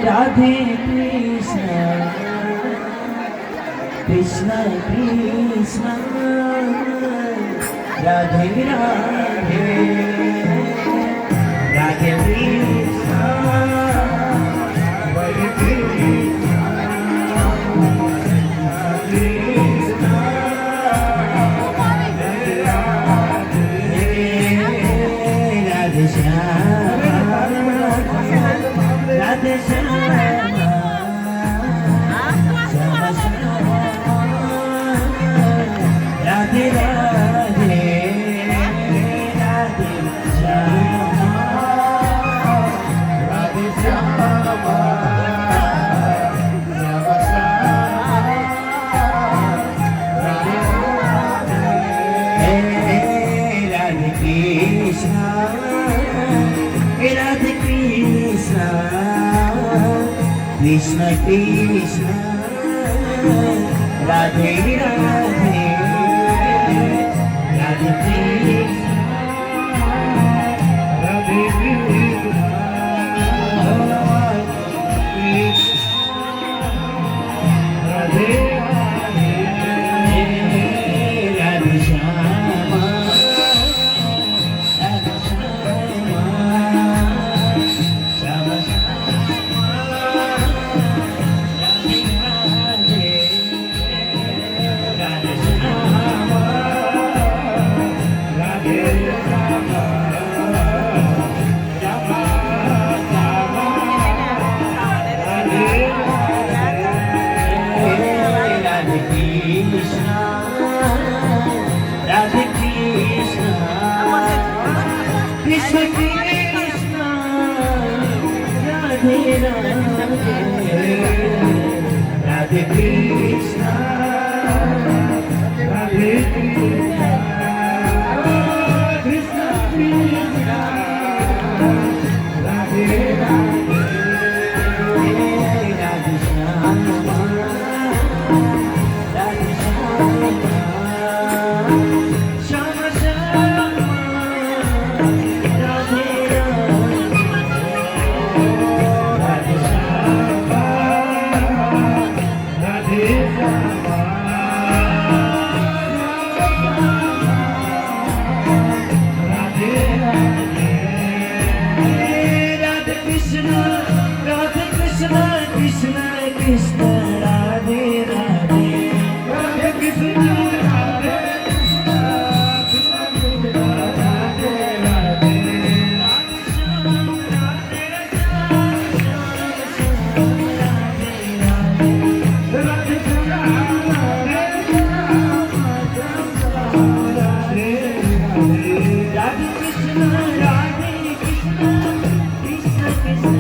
Radhe Krishna Krishna Krishna Radhe Radhe Radhe Krishna Hare Krishna Krishna Radhe Shyam Radhe Shyam Radhe Radhe Radhe Shyam Radhe Shyam Radhe Krishna Radhe Krishna Krishna Krishna Radhe Radhe Radhe Krishna Radhe Krishna Radhe Radhe Shyam Radhe Shyam Shyam Radhe Krishna Krishna Krishna Radhe Radhe Radhe Krishna Radhe Krishna Krishna Krishna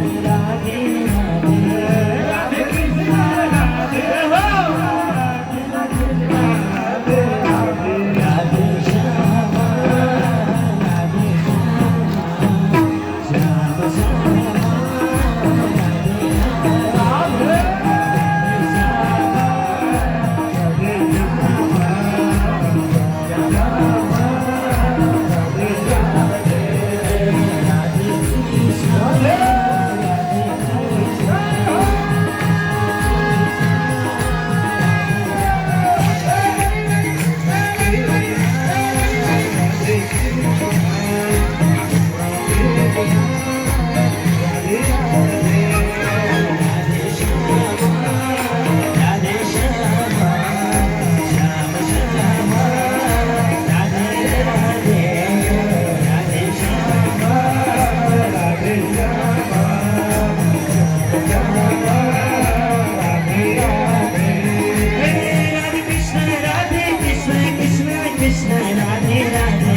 Radhe Radhe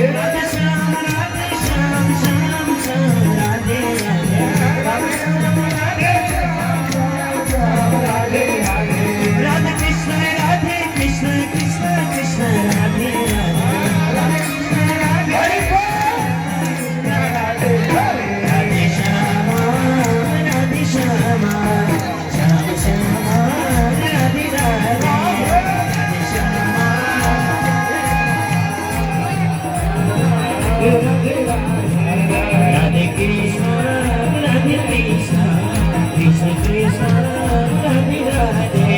Radhe Shyam Radhe Shyam Shyam Shyam Radhe Radhe Shyam Radhe Shyam Radhe Radhe Radhe Krishna Krishna Krishna Radhe Radhe Radhe Krishna Radhe Radhe Radhe Radhe Radhe